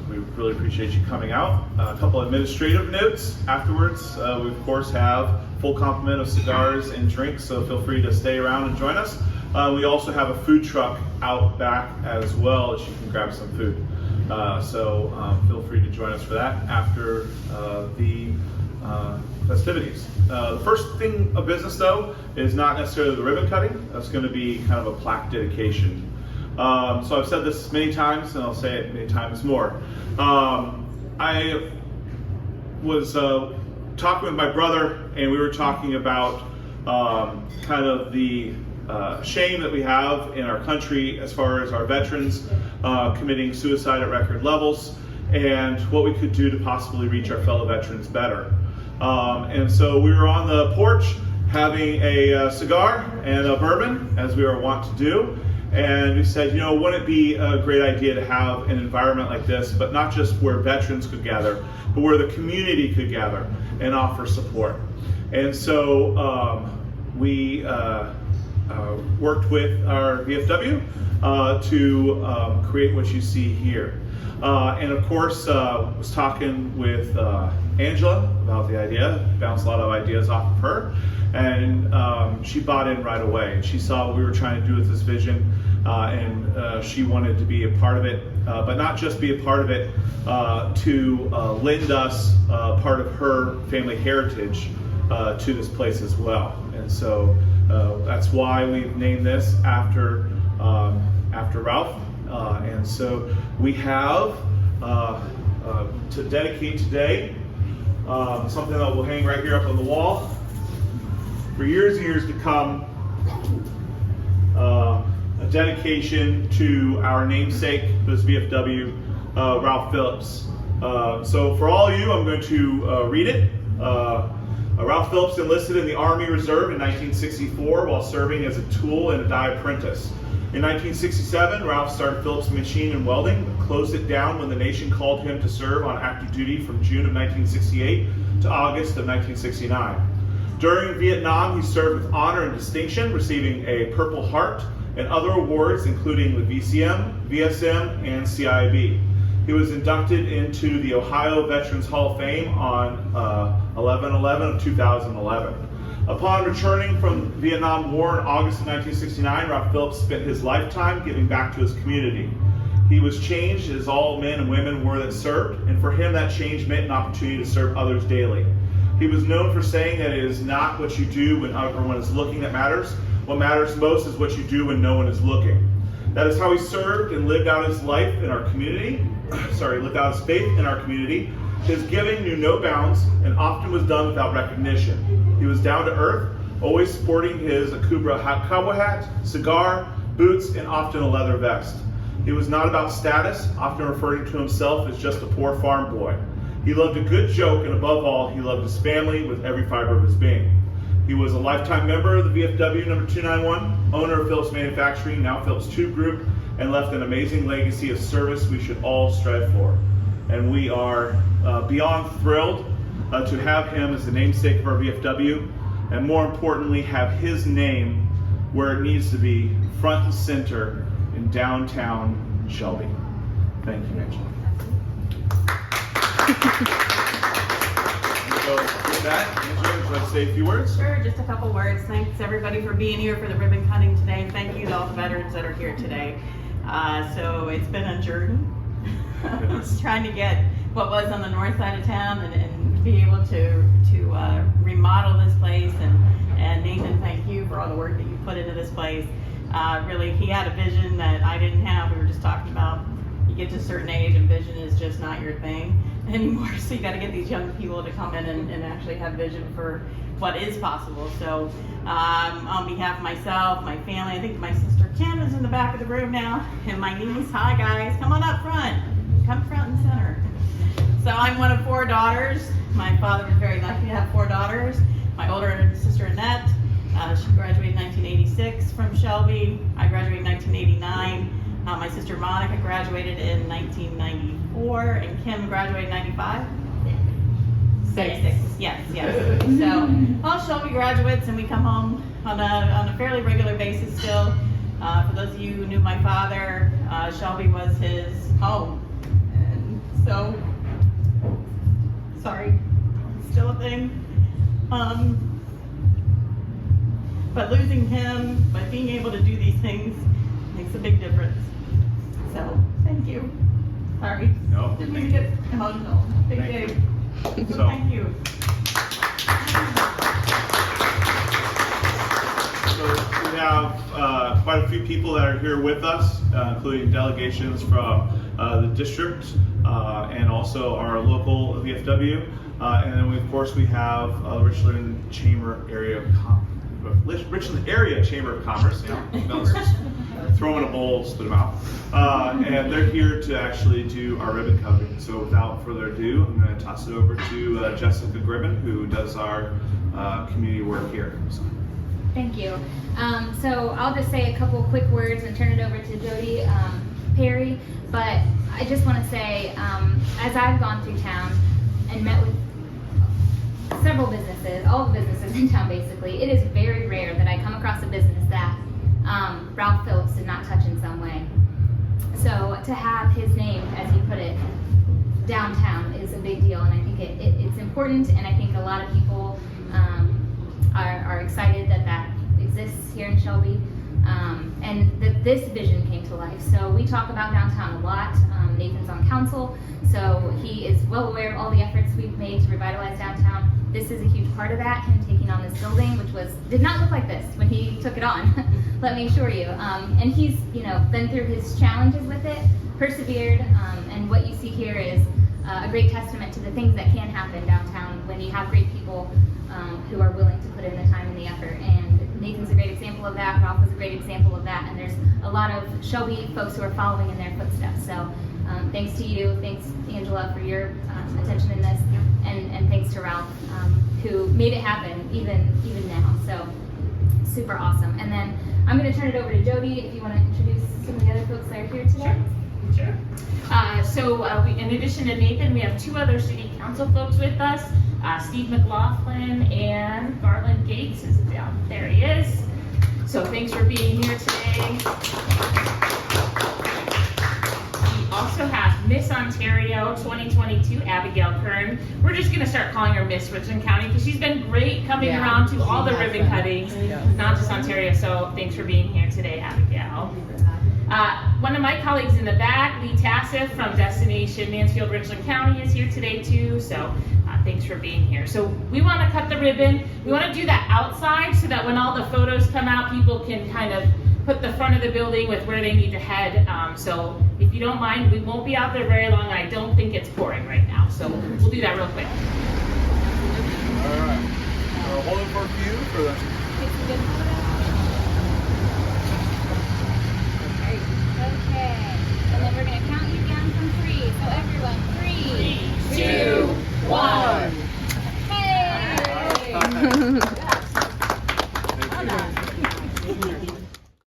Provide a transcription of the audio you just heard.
we really appreciate you coming out. A couple administrative notes afterwards. We of course have full complement of cigars and drinks, so feel free to stay around and join us. We also have a food truck out back as well, as you can grab some food. So feel free to join us for that after the festivities. The first thing of business, though, is not necessarily the ribbon cutting. That's going to be kind of a plaque dedication. So I've said this many times, and I'll say it many times more. I was talking with my brother, and we were talking about kind of the shame that we have in our country as far as our veterans committing suicide at record levels, and what we could do to possibly reach our fellow veterans better. And so we were on the porch having a cigar and a bourbon, as we are wont to do, and we said, you know, wouldn't it be a great idea to have an environment like this, but not just where veterans could gather, but where the community could gather and offer support. And so we worked with our VFW to create what you see here. And of course, was talking with Angela about the idea, bounced a lot of ideas off of her, and she bought in right away. And she saw what we were trying to do with this vision, and she wanted to be a part of it, but not just be a part of it, to lend us part of her family heritage to this place as well. And so that's why we've named this after Ralph. And so we have to dedicate today something that will hang right here up on the wall for years and years to come, a dedication to our namesake, this VFW, Ralph Phillips. So for all of you, I'm going to read it. Ralph Phillips enlisted in the Army Reserve in 1964 while serving as a tool and a die apprentice. In 1967, Ralph started Phillips Machine and Welding, but closed it down when the nation called him to serve on active duty from June of 1968 to August of 1969. During Vietnam, he served with honor and distinction, receiving a Purple Heart and other awards, including the VCM, VSM, and CIB. He was inducted into the Ohio Veterans Hall of Fame on 11/11 of 2011. Upon returning from the Vietnam War in August of 1969, Ralph Phillips spent his lifetime giving back to his community. He was changed as all men and women were that served, and for him that change meant an opportunity to serve others daily. He was known for saying that it is not what you do when everyone is looking that matters. What matters most is what you do when no one is looking. That is how he served and lived out his life in our community. Lived out his faith in our community. His giving knew no bounds and often was done without recognition. He was down to earth, always sporting his Akubra cowboy hat, cigar, boots, and often a leather vest. He was not about status, often referring to himself as just a poor farm boy. He loved a good joke, and above all, he loved his family with every fiber of his being. He was a lifetime member of the VFW number 291, owner of Phillips Manufacturing, now Phillips 2 Group, and left an amazing legacy of service we should all strive for. And we are beyond thrilled to have him as the namesake of our VFW, and more importantly, have his name where it needs to be, front and center in downtown Shelby. Thank you, Angela. So with that, Angela, would you like to say a few words? Sure, just a couple words. Thanks everybody for being here for the ribbon cutting today. Thank you to all the veterans that are here today. So it's been a journey. Just trying to get what was on the north side of town and be able to remodel this place and Nathan, thank you for all the work that you put into this place. Really, he had a vision that I didn't have. We were just talking about you get to a certain age and vision is just not your thing anymore. So you got to get these young people to come in and actually have vision for what is possible. So on behalf of myself, my family, I think my sister Kim is in the back of the room now, and my niece, hi guys, come on up front. Come front and center. So I'm one of 4 daughters. My father was very lucky to have 4 daughters. My older sister Annette, she graduated in 1986 from Shelby. I graduated in 1989. My sister Monica graduated in 1994, and Kim graduated in 95. 96. Yes. So all Shelby graduates, and we come home on a fairly regular basis still. For those of you who knew my father, Shelby was his home. And Sorry, it's still a thing. But losing him, but being able to do these things makes a big difference. So, thank you. Sorry. No. Didn't mean to get emotional. Big Thank day. you. So- Thank you. So we have quite a few people that are here with us, including delegations from the district and also our local VFW. And then of course we have Richland Area Chamber of Commerce. Throwing a bowl, spit them out. And they're here to actually do our ribbon cutting. So without further ado, I'm going to toss it over to Jessica Gribben, who does our community work here. So. Thank you. So I'll just say a couple quick words and turn it over to Jody Perry. But I just want to say, as I've gone through town and met with several businesses, all the businesses in town basically, it is very rare that I come across a business that Ralph Phillips did not touch in some way. So to have his name, as you put it, downtown is a big deal, and I think it's important, and I think a lot of people are excited that exists here in Shelby, and that this vision came to life. So we talk about downtown a lot. Nathan's on council, so he is well aware of all the efforts we've made to revitalize downtown. This is a huge part of that, him taking on this building, which did not look like this when he took it on, let me assure you. And he's been through his challenges with it, persevered, and what you see here is a great testament to the things that can happen downtown when you have great people who are willing to put in the time and the effort. And Nathan's a great example of that, Ralph is a great example of that, and there's a lot of Shelby folks who are following in their footsteps. So thanks to you, thanks Angela for your attention in this, and thanks to Ralph who made it happen even now. So super awesome. And then I'm going to turn it over to Jody if you want to introduce some of the other folks that are here today. Sure. In addition to Nathan, we have two other city council folks with us, Steve McLaughlin and Garland Gates is down. There he is. So thanks for being here today. We also have Miss Ontario 2022, Abigail Kern. We're just going to start calling her Miss Richland County because she's been great coming around to all the ribbon cuttings, not just Ontario. So thanks for being here today, Abigail. One of my colleagues in the back, Lee Tassif from Destination Mansfield Richland County is here today too, so thanks for being here. So we want to cut the ribbon. We want to do that outside so that when all the photos come out, people can kind of put the front of the building with where they need to head. So if you don't mind, we won't be out there very long, and I don't think it's pouring right now, so we'll do that real quick. All right. Hold it for a few for the